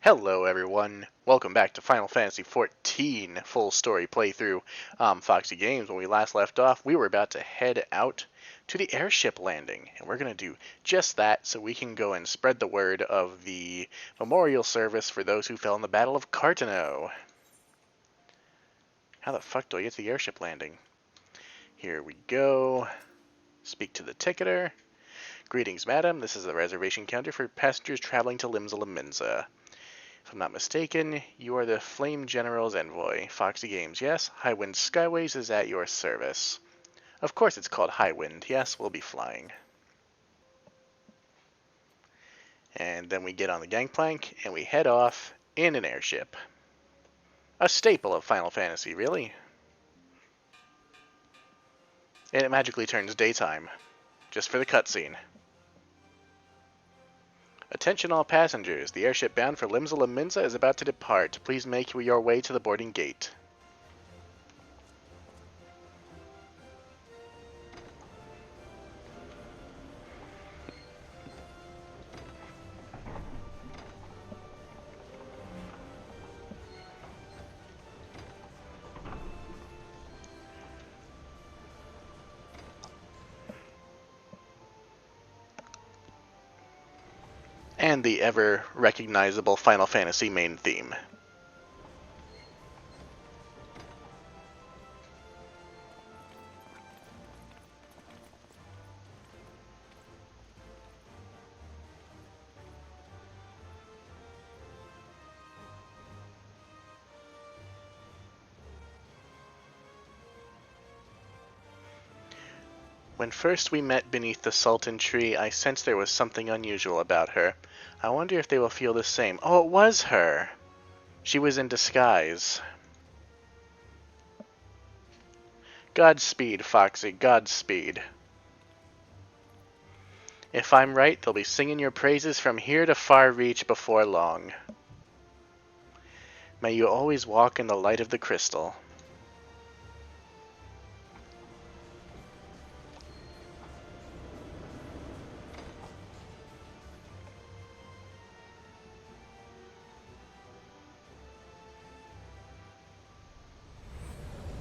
Hello everyone, welcome back to Final Fantasy XIV full story playthrough. Foxy Games. When we last left off, we were about to head out to the airship landing, and we're going to do just that so we can go and spread the word of the memorial service for those who fell in the Battle of Carteneau. How the fuck do I get to the airship landing? Here we go. Speak to the ticketer. Greetings, madam. This is the reservation counter for passengers traveling to Limsa Lominsa. If I'm not mistaken, you are the Flame General's Envoy. Foxy Games, yes? Highwind Skyways is at your service. Of course it's called Highwind. Yes, we'll be flying. And then we get on the gangplank, and we head off in an airship. A staple of Final Fantasy, really. And it magically turns daytime, just for the cutscene. Attention all passengers, the airship bound for Limsa Lominsa is about to depart. Please make your way to the boarding gate. And the ever-recognizable Final Fantasy main theme. When first we met beneath the Sultan tree, I sensed there was something unusual about her. I wonder if they will feel the same. Oh, it was her! She was in disguise. Godspeed, Foxy, Godspeed. If I'm right, they'll be singing your praises from here to Far Reach before long. May you always walk in the light of the crystal.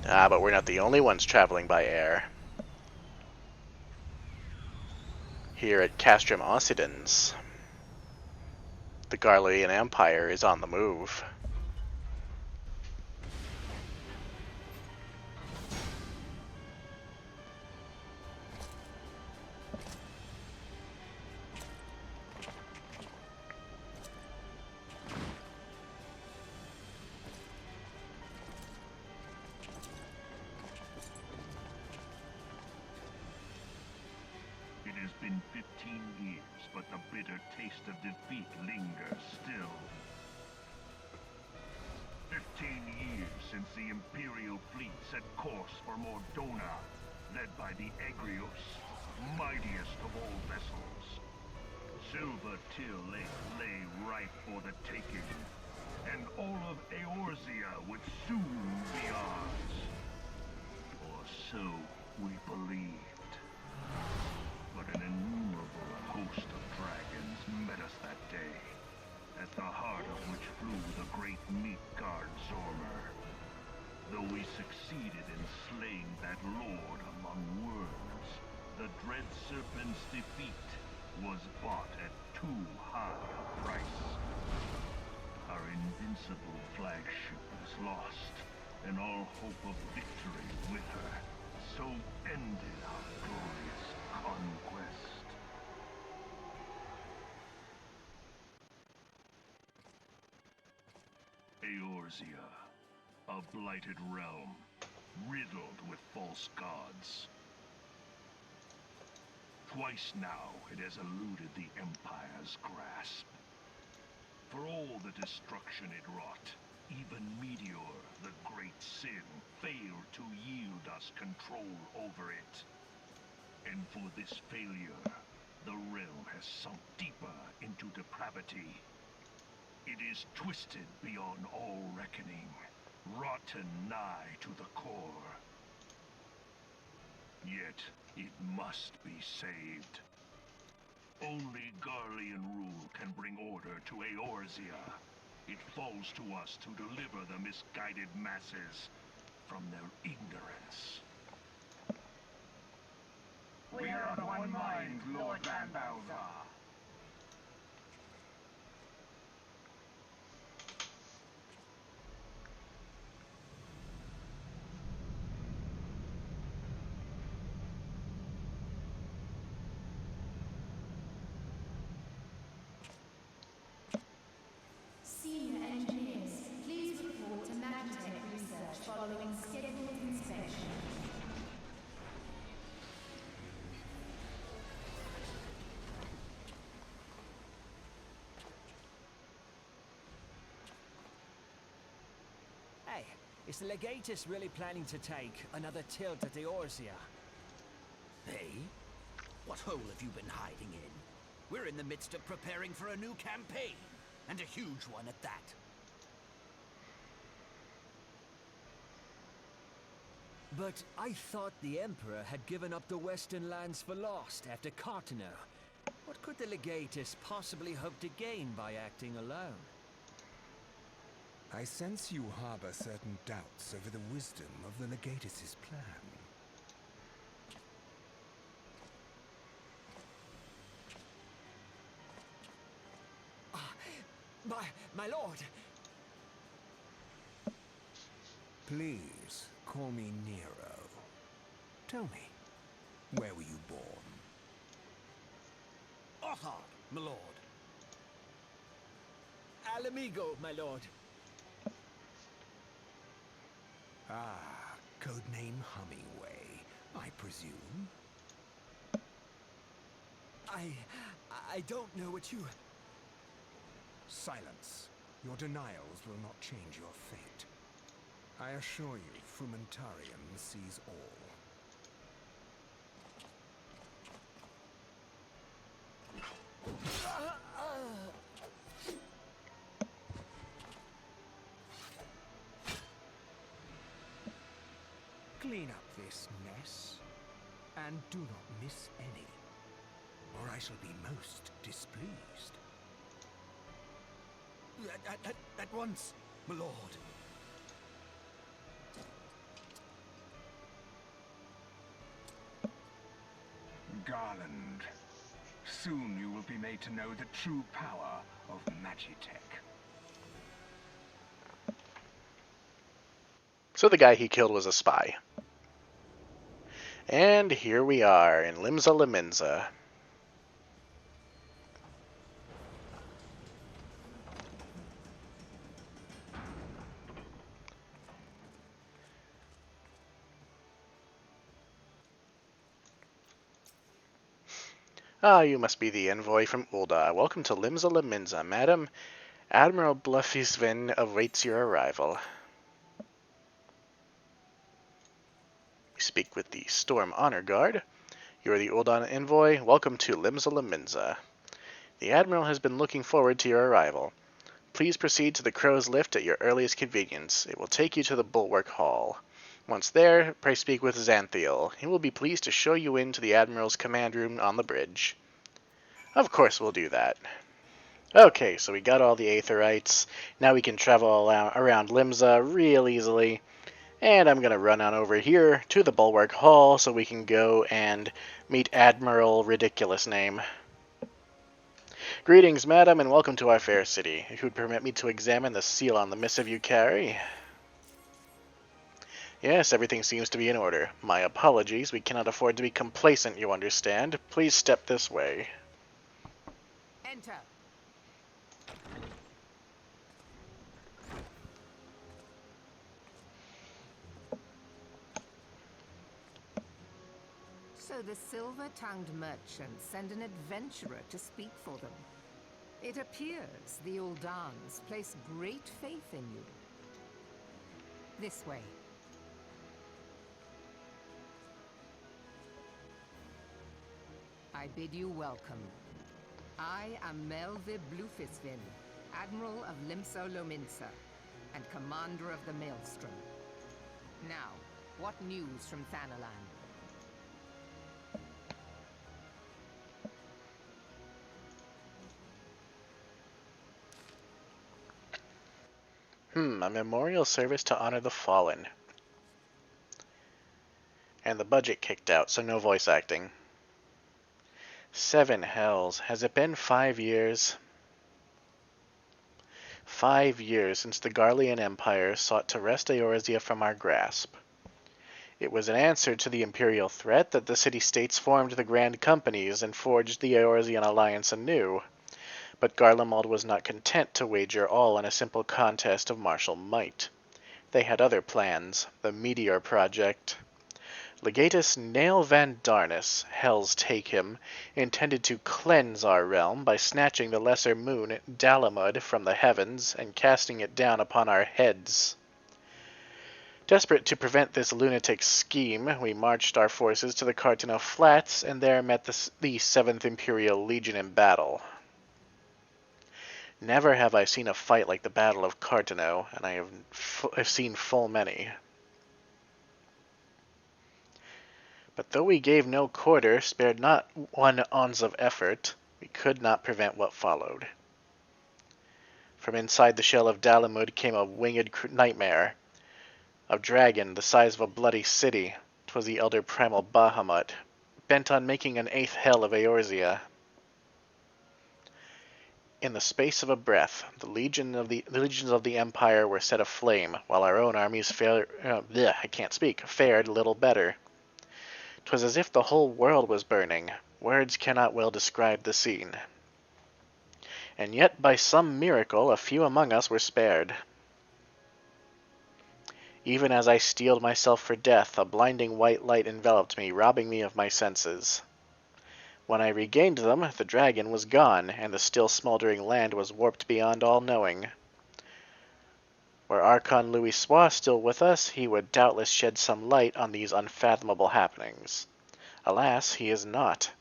Ah, but we're not the only ones traveling by air. Here at Castrum Occidens, the Garlean Empire is on the move. It has been 15 years, but the bitter taste of defeat lingers still. 15 years since the Imperial fleet set course for Mordona, led by the Egrios, mightiest of all vessels. Silver Till lay ripe for the taking, and all of Eorzea would soon be ours. Or so we believed. But an innumerable host of dragons met us that day, at the heart of which flew the great meat guard Zormer. Though we succeeded in slaying that lord among worms, the dread serpent's defeat was bought at too high a price. Our invincible flagship was lost, and all hope of victory with her. So ended our glorious conquest. Eorzea, a blighted realm, riddled with false gods. Twice now it has eluded the Empire's grasp. For all the destruction it wrought, even Meteor, the great sin, failed to yield us control over it. And for this failure, the realm has sunk deeper into depravity. It is twisted beyond all reckoning, rotten nigh to the core. Yet, it must be saved. Only Garlean rule can bring order to Eorzea. It falls to us to deliver the misguided masses from their ignorance. We are of one mind, Lord Van Balthar. Senior engineers, please report to Magitech research following scheduled inspection. Hey, is the Legatus really planning to take another tilt at the Eorzea? Hey? What hole have you been hiding in? We're in the midst of preparing for a new campaign, and a huge one at that. But I thought the Emperor had given up the Western lands for lost after Carteneau. What could the Legatus possibly hope to gain by acting alone? I sense you harbor certain doubts over the wisdom of the Legatus' plan. My lord! Please, call me Nero. Tell me, where were you born? Othard, my lord. Alamigo, my lord. Ah, codename Hummingway, I presume? I don't know what you... Silence. Your denials will not change your fate. I assure you, Frumentarium sees all. Clean up this mess, and do not miss any, or I shall be most displeased. At once, my lord. Garland, soon you will be made to know the true power of Magitech. So the guy he killed was a spy. And here we are in Limsa Lominsa. Ah, you must be the envoy from Ulda. Welcome to Limsa Lominsa, madam. Admiral Bluffisven awaits your arrival. You speak with the Storm Honor Guard. You are the Uldan envoy. Welcome to Limsa Lominsa. The Admiral has been looking forward to your arrival. Please proceed to the Crow's Lift at your earliest convenience. It will take you to the Bulwark Hall. Once there, pray speak with Xanthiel. He will be pleased to show you into the Admiral's command room on the bridge. Of course we'll do that. Okay, so we got all the Aetherites. Now we can travel around Limsa real easily. And I'm going to run on over here to the Bulwark Hall so we can go and meet Admiral Ridiculous Name. Greetings, madam, and welcome to our fair city. If you would permit me to examine the seal on the missive you carry. Yes, everything seems to be in order. My apologies, we cannot afford to be complacent, you understand. Please step this way. Enter. So the silver-tongued merchants send an adventurer to speak for them. It appears the Uldans place great faith in you. This way. I bid you welcome. I am Melve Bluefisvin, Admiral of Limsa Lominsa, and Commander of the Maelstrom. Now, what news from Thanalan? A memorial service to honor the fallen. And the budget kicked out, so no voice acting. 7 hells. Has it been 5 years? 5 years since the Garlean Empire sought to wrest Eorzea from our grasp. It was an answer to the Imperial threat that the city-states formed the Grand Companies and forged the Eorzean alliance anew. But Garlemald was not content to wager all on a simple contest of martial might. They had other plans, the Meteor Project. Legatus Nail Van Darnus, Hell's Take Him, intended to cleanse our realm by snatching the lesser moon, Dalamud, from the heavens and casting it down upon our heads. Desperate to prevent this lunatic scheme, we marched our forces to the Carteneau Flats and there met the 7th Imperial Legion in battle. Never have I seen a fight like the Battle of Carteneau, and I have seen full many. But though we gave no quarter, spared not 1 ounce of effort, we could not prevent what followed. From inside the shell of Dalamud came a winged nightmare. A dragon the size of a bloody city. 'Twas the elder primal Bahamut, bent on making an 8th hell of Eorzea. In the space of a breath, the legions of the Empire were set aflame, while our own armies fared little better. 'Twas as if the whole world was burning. Words cannot well describe the scene. And yet by some miracle a few among us were spared. Even as I steeled myself for death, a blinding white light enveloped me, robbing me of my senses. When I regained them, the dragon was gone, and the still smoldering land was warped beyond all knowing. Were Archon Louis still with us, he would doubtless shed some light on these unfathomable happenings. Alas, he is not,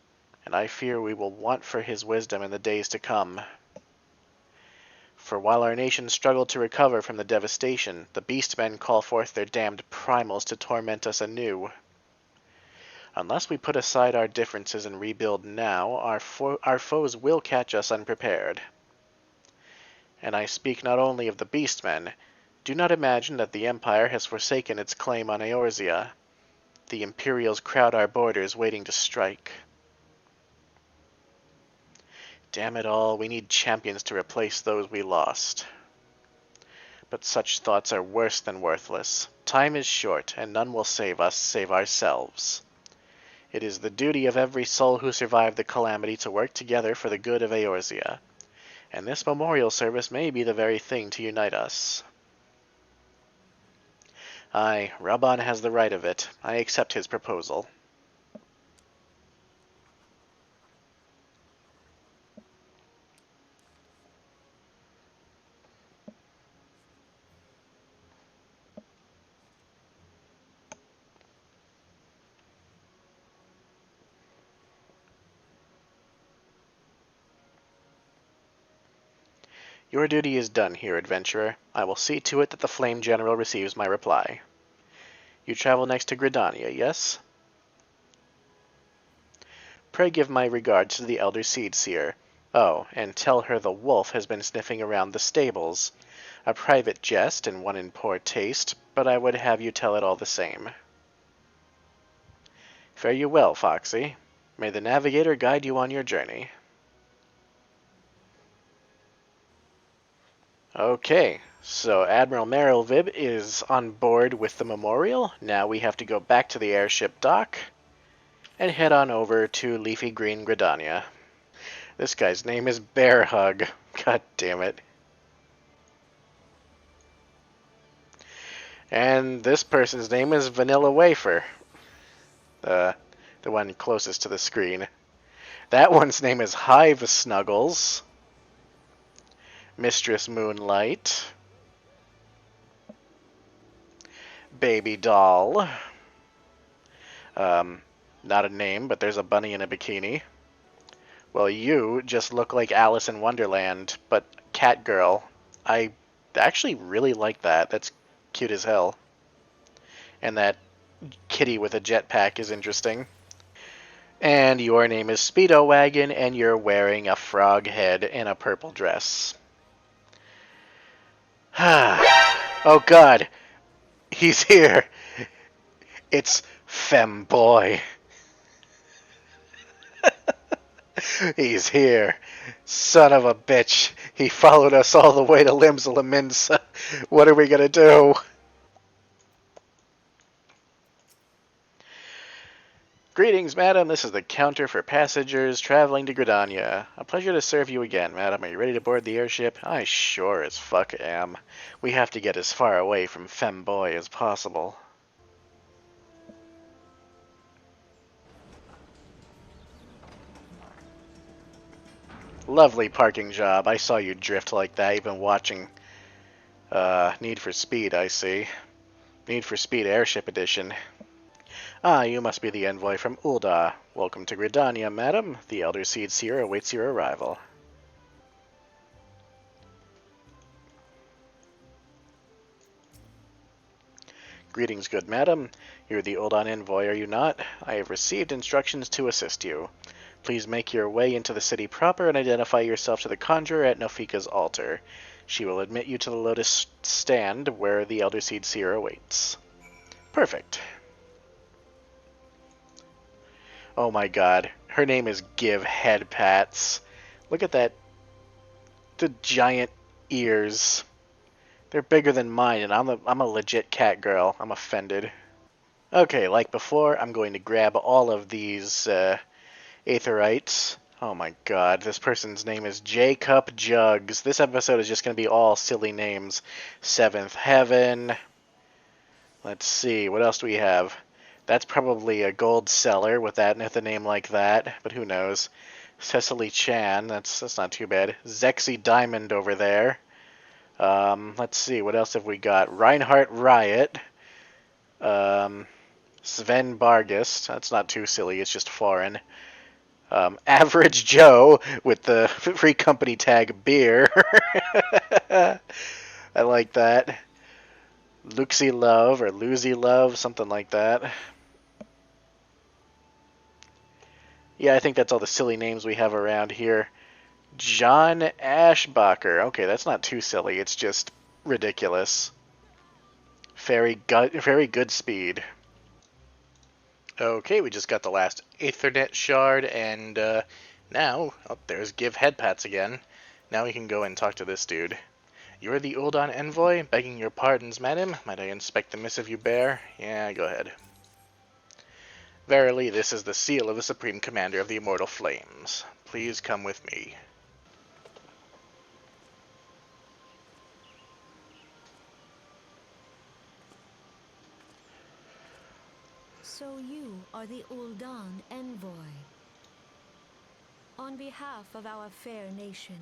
and I fear we will want for his wisdom in the days to come. For while our nation struggled to recover from the devastation, the beastmen call forth their damned primals to torment us anew. Unless we put aside our differences and rebuild now, our foes will catch us unprepared. And I speak not only of the beastmen. Do not imagine that the Empire has forsaken its claim on Eorzea. The Imperials crowd our borders, waiting to strike. Damn it all, we need champions to replace those we lost. But such thoughts are worse than worthless. Time is short, and none will save us save ourselves. It is the duty of every soul who survived the calamity to work together for the good of Eorzea, and this memorial service may be the very thing to unite us. Aye, Raubahn has the right of it. I accept his proposal. Your duty is done here, adventurer. I will see to it that the Flame General receives my reply. You travel next to Gridania, yes? Pray give my regards to the Elder Seedseer. Oh, and tell her the wolf has been sniffing around the stables. A private jest and one in poor taste, but I would have you tell it all the same. Fare you well, Foxy. May the Navigator guide you on your journey. Okay, so Admiral Merylvib is on board with the memorial. Now we have to go back to the airship dock and head on over to leafy green Gridania. This guy's name is Bear Hug. God damn it. And this person's name is Vanilla Wafer. The one closest to the screen. That one's name is Hive Snuggles. Mistress Moonlight. Baby Doll. Not a name, but there's a bunny in a bikini. Well, you just look like Alice in Wonderland, but cat girl. I actually really like that. That's cute as hell. And that kitty with a jetpack is interesting. And your name is Speedo Wagon, and you're wearing a frog head and a purple dress. Oh god, he's here. It's Femboy. He's here. Son of a bitch. He followed us all the way to Limsa Lominsa. What are we gonna do? Greetings, madam. This is the counter for passengers traveling to Gridania. A pleasure to serve you again, madam. Are you ready to board the airship? I sure as fuck am. We have to get as far away from Femboy as possible. Lovely parking job. I saw you drift like that. You've been watching Need for Speed, I see. Need for Speed Airship Edition. Ah, you must be the envoy from Ul'dah. Welcome to Gridania, madam. The Elder Seed Seer awaits your arrival. Greetings, good madam. You're the Ul'dah envoy, are you not? I have received instructions to assist you. Please make your way into the city proper and identify yourself to the conjurer at Nofika's altar. She will admit you to the Lotus stand where the Elder Seed Seer awaits. Perfect. Oh my god. Her name is Give Head Pats. Look at that. The giant ears. They're bigger than mine, and I'm a legit cat girl. I'm offended. Okay, like before, I'm going to grab all of these Aetherites. Oh my god, this person's name is Jacob Jugs. This episode is just going to be all silly names. Seventh Heaven. Let's see, what else do we have? That's probably a gold seller with a name like that, but who knows. Cecily Chan, that's not too bad. Zexy Diamond over there. Let's see, what else have we got? Reinhardt Riot. Sven Bargist. That's not too silly, it's just foreign. Average Joe with the free company tag beer. I like that. Luxy Love or Lucy Love, something like that. Yeah, I think that's all the silly names we have around here. John Ashbacher. Okay, that's not too silly. It's just ridiculous. Very good speed. Okay, we just got the last Aethernet shard, and now, oh, there's Give Headpats again. Now we can go and talk to this dude. You're the Ul'dah envoy? Begging your pardons, madam. Might I inspect the missive you bear? Yeah, go ahead. Verily, this is the seal of the Supreme Commander of the Immortal Flames. Please come with me. So you are the Ul'dah envoy. On behalf of our fair nation,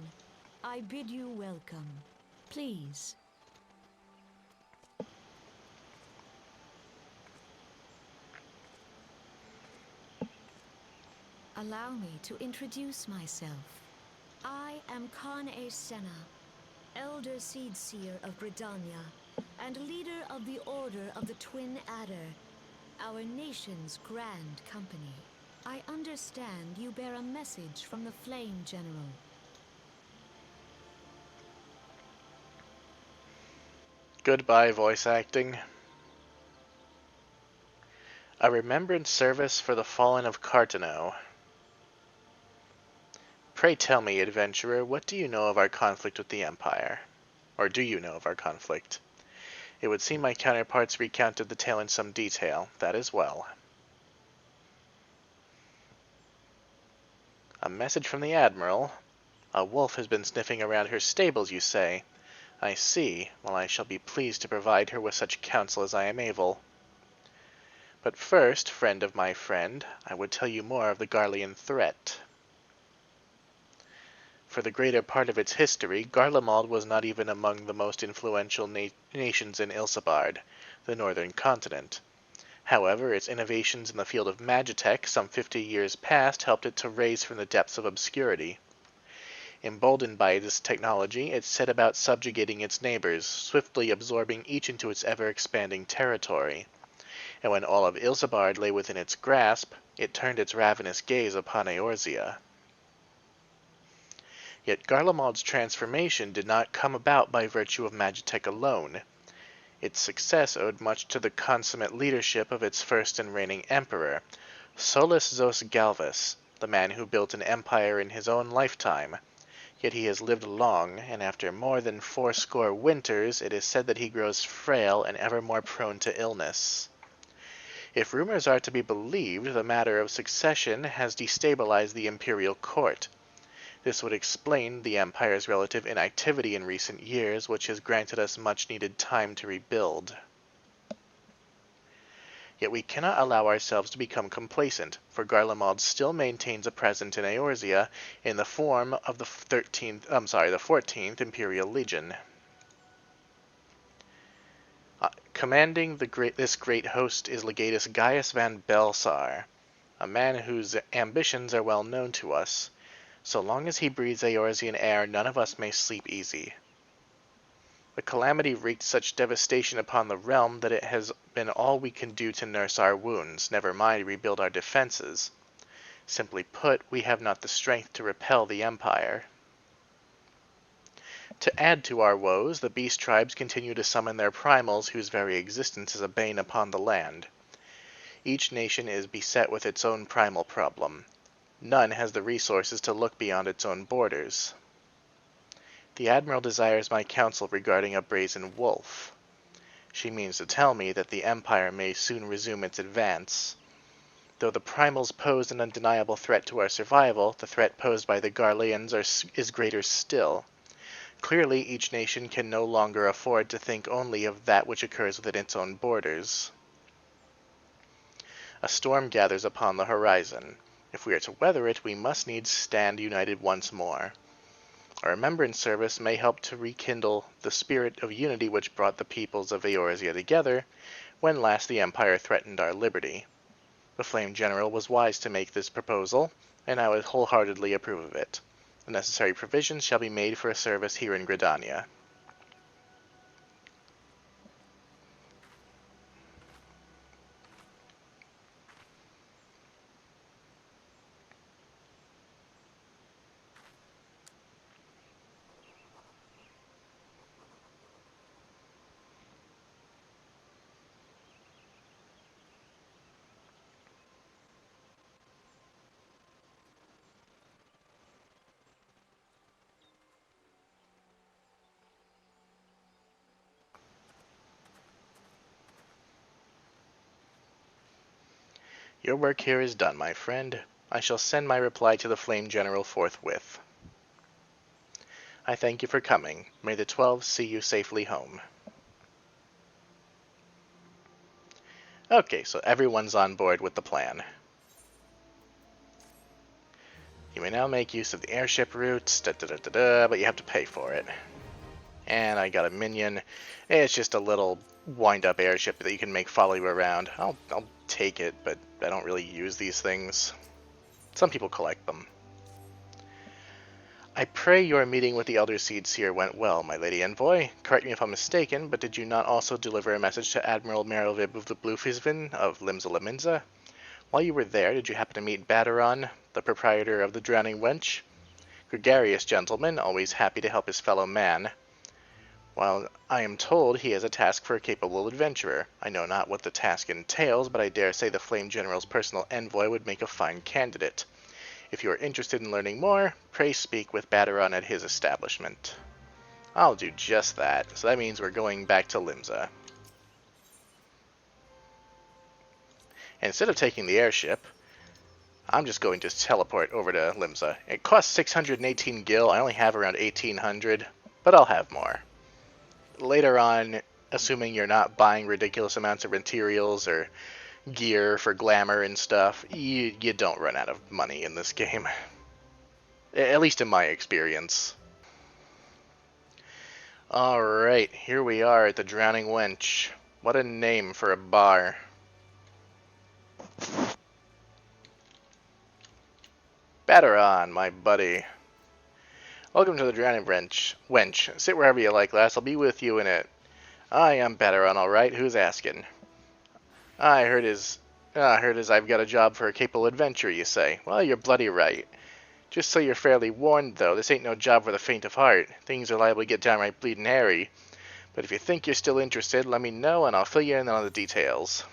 I bid you welcome. Please. Allow me to introduce myself. I am Carteneau, Elder Seed Seer of Gridania, and leader of the Order of the Twin Adder, our nation's grand company. I understand you bear a message from the Flame General. Goodbye, voice acting. A remembrance service for the fallen of Carteneau. Pray tell me, adventurer, what do you know of our conflict with the Empire? Or do you know of our conflict? It would seem my counterparts recounted the tale in some detail. That is well. A message from the Admiral. A wolf has been sniffing around her stables, you say. I see. Well, I shall be pleased to provide her with such counsel as I am able. But first, friend of my friend, I would tell you more of the Garlean threat. For the greater part of its history, Garlemald was not even among the most influential nations in Ilsabard, the northern continent. However, its innovations in the field of magitech some 50 years past helped it to rise from the depths of obscurity. Emboldened by this technology, it set about subjugating its neighbors, swiftly absorbing each into its ever-expanding territory. And when all of Ilsabard lay within its grasp, it turned its ravenous gaze upon Eorzea. Yet Garlemald's transformation did not come about by virtue of magitech alone. Its success owed much to the consummate leadership of its first and reigning emperor, Solus Zos Galvus, the man who built an empire in his own lifetime. Yet he has lived long, and after more than 80 winters, it is said that he grows frail and ever more prone to illness. If rumors are to be believed, the matter of succession has destabilized the imperial court. This would explain the empire's relative inactivity in recent years, which has granted us much-needed time to rebuild. Yet we cannot allow ourselves to become complacent, for Garlemald still maintains a presence in Eorzea in the form of the 14th Imperial Legion. Commanding this great host is Legatus Gaius van Belsar, a man whose ambitions are well known to us. So long as he breathes Eorzean air, none of us may sleep easy. The calamity wreaked such devastation upon the realm that it has been all we can do to nurse our wounds, never mind rebuild our defenses. Simply put, we have not the strength to repel the Empire. To add to our woes, the beast tribes continue to summon their primals, whose very existence is a bane upon the land. Each nation is beset with its own primal problem. None has the resources to look beyond its own borders. The Admiral desires my counsel regarding a brazen wolf. She means to tell me that the Empire may soon resume its advance. Though the primals pose an undeniable threat to our survival, the threat posed by the Garleans is greater still. Clearly, each nation can no longer afford to think only of that which occurs within its own borders. A storm gathers upon the horizon. If we are to weather it, we must needs stand united once more. A remembrance service may help to rekindle the spirit of unity which brought the peoples of Eorzea together when last the Empire threatened our liberty. The Flame General was wise to make this proposal, and I would wholeheartedly approve of it. The necessary provisions shall be made for a service here in Gridania. Your work here is done, my friend. I shall send my reply to the Flame General forthwith. I thank you for coming. May the 12 see you safely home. Okay, so everyone's on board with the plan. You may now make use of the airship routes, but you have to pay for it. And I got a minion. It's just a little wind-up airship that you can make follow you around. I'll take it, but I don't really use these things. Some people collect them. I pray your meeting with the Elder Seedseer went well, my Lady Envoy. Correct me if I'm mistaken, but did you not also deliver a message to Admiral Merylvib of the Bluefisvin of Limsa Lominsa? While you were there, did you happen to meet Baderon, the proprietor of the Drowning Wench? Gregarious gentleman, always happy to help his fellow man. While I am told he has a task for a capable adventurer, I know not what the task entails, but I dare say the Flame General's personal envoy would make a fine candidate. If you are interested in learning more, pray speak with Baderon at his establishment. I'll do just that, so that means we're going back to Limsa. And instead of taking the airship, I'm just going to teleport over to Limsa. It costs 618 gil, I only have around 1800, but I'll have more. Later on, assuming you're not buying ridiculous amounts of materials or gear for glamour and stuff, you don't run out of money in this game. At least in my experience. Alright, here we are at the Drowning Wench. What a name for a bar. Baderon, my buddy. Welcome to the Drowning Wench. Sit wherever you like, lass. I'll be with you in it. I am Baderon, alright. Who's asking? I heard as I've got a job for a capable adventurer, you say. Well, you're bloody right. Just so you're fairly warned, though, this ain't no job for the faint of heart. Things are liable to get downright bleeding hairy. But if you think you're still interested, let me know and I'll fill you in on the details.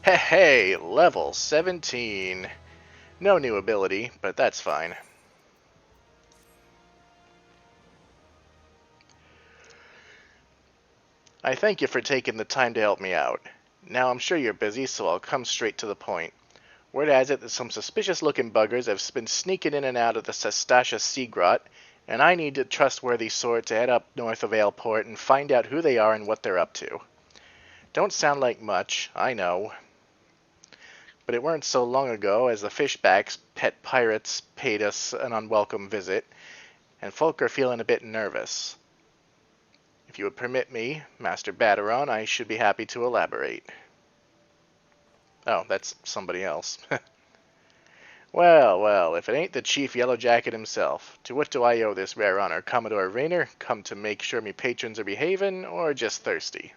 Hey, level 17. No new ability, but that's fine. I thank you for taking the time to help me out. Now I'm sure you're busy, so I'll come straight to the point. Word has it that some suspicious-looking buggers have been sneaking in and out of the Sestasha Sea Grot, and I need a trustworthy sort to head up north of Aleport and find out who they are and what they're up to. Don't sound like much, I know. But it weren't so long ago as the Fishbacks, pet pirates, paid us an unwelcome visit, and folk are feeling a bit nervous. If you would permit me, Master Baderon, I should be happy to elaborate. Oh, that's somebody else. Well, if it ain't the Chief Yellow Jacket himself. To what do I owe this rare honor, Commodore Raynor? Come to make sure me patrons are behaving, or just thirsty?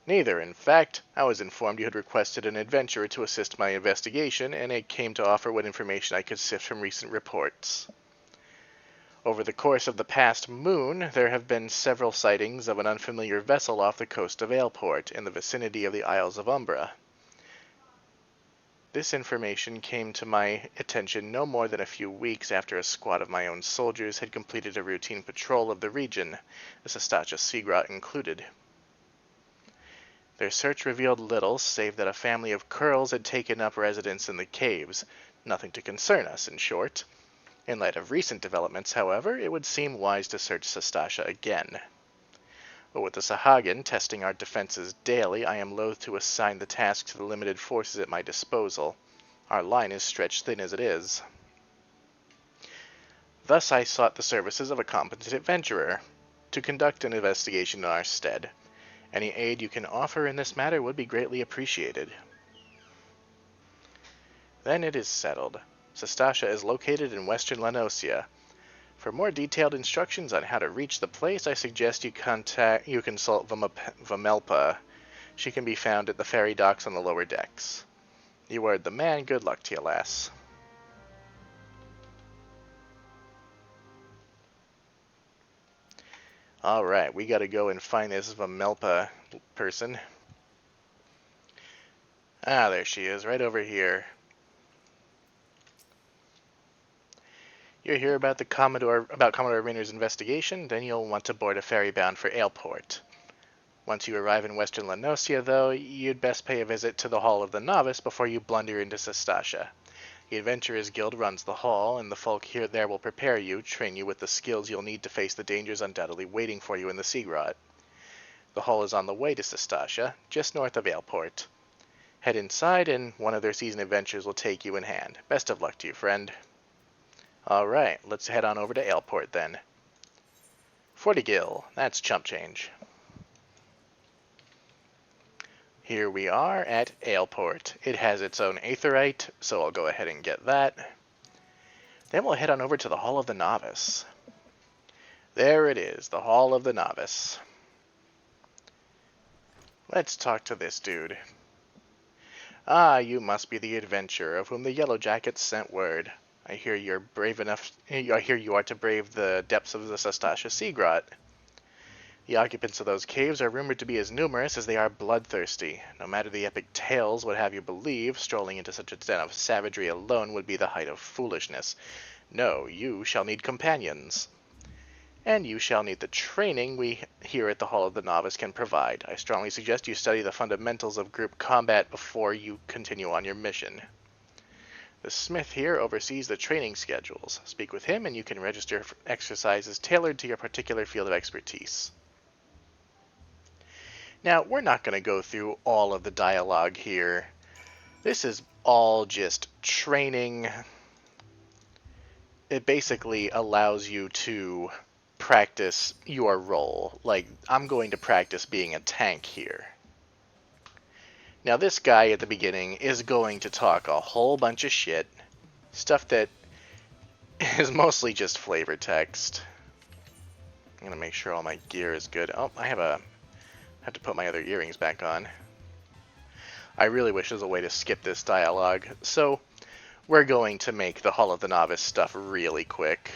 Neither, in fact. I was informed you had requested an adventurer to assist my investigation, and I came to offer what information I could sift from recent reports. Over the course of the past moon, there have been several sightings of an unfamiliar vessel off the coast of Aleport, in the vicinity of the Isles of Umbra. This information came to my attention no more than a few weeks after a squad of my own soldiers had completed a routine patrol of the region, the Sestasha Sea Grot included. Their search revealed little, save that a family of Curls had taken up residence in the caves. Nothing to concern us, in short. In light of recent developments, however, it would seem wise to search Sestasha again. But with the Sahagin testing our defenses daily, I am loath to assign the task to the limited forces at my disposal. Our line is stretched thin as it is. Thus I sought the services of a competent adventurer to conduct an investigation in our stead. Any aid you can offer in this matter would be greatly appreciated. Then it is settled. Sestasha is located in western Lanosia. For more detailed instructions on how to reach the place, I suggest you consult Vamelpa. She can be found at the ferry docks on the lower decks. You are the man. Good luck to you, lass. Alright, we gotta go and find this Vamelpa person. Ah, there she is, right over here. You hear about Commodore Raynor's investigation, then you'll want to board a ferry bound for Aleport. Once you arrive in western Lanosia, though, you'd best pay a visit to the Hall of the Novice before you blunder into Sestasha. The Adventurers Guild runs the hall, and the folk there will prepare you, train you with the skills you'll need to face the dangers undoubtedly waiting for you in the Sea Grot. The hall is on the way to Sestasha, just north of Aleport. Head inside, and one of their seasoned adventurers will take you in hand. Best of luck to you, friend. Alright, let's head on over to Aleport then. 40 gil, that's chump change. Here we are at Aleport. It has its own aetheryte, so I'll go ahead and get that. Then we'll head on over to the Hall of the Novice. There it is, the Hall of the Novice. Let's talk to this dude. Ah, you must be the adventurer of whom the Yellow Jackets sent word. I hear you are to brave the depths of the Sestasha Sea Grot. The occupants of those caves are rumored to be as numerous as they are bloodthirsty. No matter the epic tales would have you believe, strolling into such a den of savagery alone would be the height of foolishness. No, you shall need companions. And you shall need the training we here at the Hall of the Novice can provide. I strongly suggest you study the fundamentals of group combat before you continue on your mission. The smith here oversees the training schedules. Speak with him and you can register for exercises tailored to your particular field of expertise. Now, we're not going to go through all of the dialogue here. This is all just training. It basically allows you to practice your role. Like, I'm going to practice being a tank here. Now, this guy at the beginning is going to talk a whole bunch of shit. Stuff that is mostly just flavor text. I'm going to make sure all my gear is good. Oh, I have to put my other earrings back on. I really wish there was a way to skip this dialogue, so we're going to make the Hall of the Novice stuff really quick.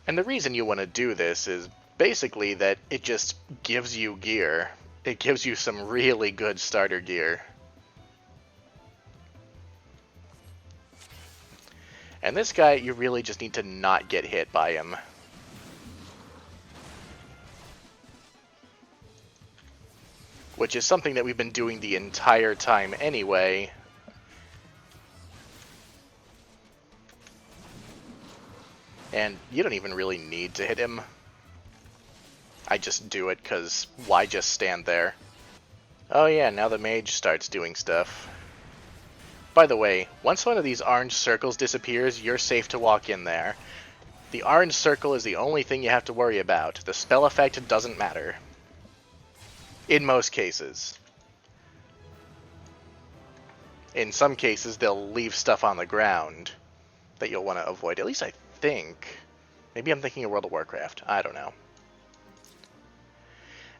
And the reason you want to do this is basically that it just gives you gear. It gives you some really good starter gear. And this guy, you really just need to not get hit by him. Which is something that we've been doing the entire time anyway. And you don't even really need to hit him. I just do it, because why just stand there? Oh yeah, now the mage starts doing stuff. By the way, once one of these orange circles disappears, you're safe to walk in there. The orange circle is the only thing you have to worry about. The spell effect doesn't matter. In most cases. In some cases, they'll leave stuff on the ground that you'll want to avoid. At least I think. Maybe I'm thinking of World of Warcraft. I don't know.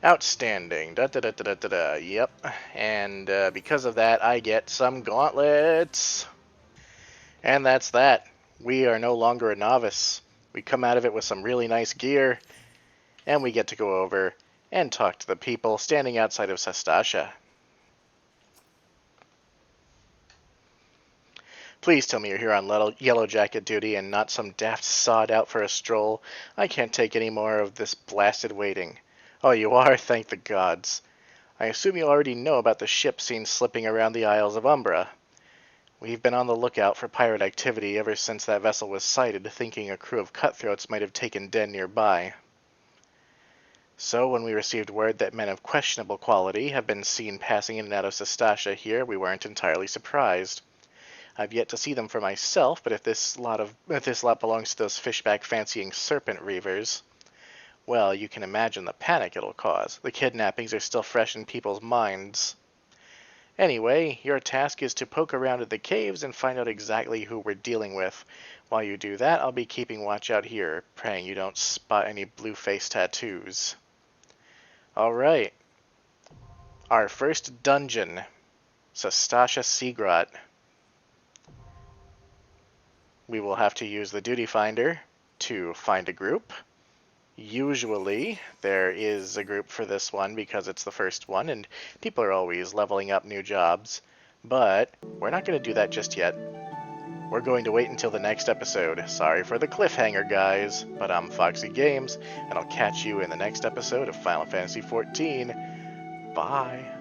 Outstanding. Da-da-da-da-da-da. Yep. And because of that, I get some gauntlets. And that's that. We are no longer a novice. We come out of it with some really nice gear. And we get to go over and talk to the people standing outside of Sastasha. Please tell me you're here on Yellow Jacket duty and not some daft sod out for a stroll. I can't take any more of this blasted waiting. Oh, you are? Thank the gods. I assume you already know about the ship seen slipping around the Isles of Umbra. We've been on the lookout for pirate activity ever since that vessel was sighted, thinking a crew of cutthroats might have taken den nearby. So, when we received word that men of questionable quality have been seen passing in and out of Sastasha here, we weren't entirely surprised. I've yet to see them for myself, but if this lot belongs to those fishback-fancying serpent reavers, well, you can imagine the panic it'll cause. The kidnappings are still fresh in people's minds. Anyway, your task is to poke around at the caves and find out exactly who we're dealing with. While you do that, I'll be keeping watch out here, praying you don't spot any blue-face tattoos. Alright. Our first dungeon. Sastasha Seagrot. We will have to use the duty finder to find a group. Usually, there is a group for this one because it's the first one, and people are always leveling up new jobs. But we're not going to do that just yet. We're going to wait until the next episode. Sorry for the cliffhanger, guys, but I'm Foxy Games, and I'll catch you in the next episode of Final Fantasy XIV. Bye!